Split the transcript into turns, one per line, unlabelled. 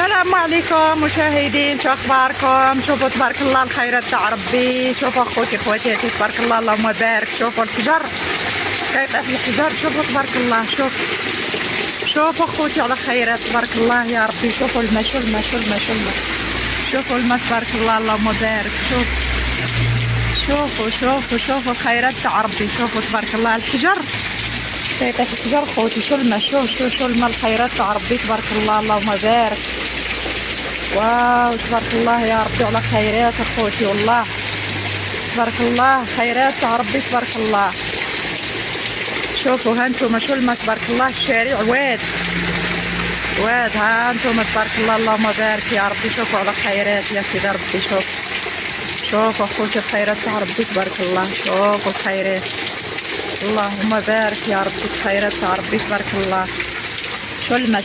السلام عليكم مشاهدين، شو اخباركم؟ شوفوا تبارك الله الخيرات تاع ربي. شوفوا اخوتي خواتاتي تبارك الله اللهم بارك. شوفوا الحجر كيطيح الحجر، شوفوا تبارك الله. شوفوا اخوتي على خيرات تبارك الله يا ربي. شوفوا الماء، شو الماء، شو الماء، شو الماء، شوفوا الماء تبارك الله اللهم بارك. شوفوا الخيرات تاع ربي. شوفوا تبارك الله الحجر كيطيح الحجر خوتي. شو الماء، شو الماء الخيرات تاع ربي تبارك الله اللهم بارك. واو تبارك الله يا ربي على خيرات اخوتي، والله تبارك الله خيرات تاع ربي تبارك الله. شوفوا ها انتم شو الماء تبارك الله، الشارع واد ها انتم تبارك الله اللهم بارك يا ربي. شوفوا على خيرات يا سيدي ربي. شوفوا اخوتي الخيرات تاع ربي تبارك الله. شوفوا الخيرات اللهم بارك يا ربي، الخيرات تاع ربي تبارك الله. شو الماء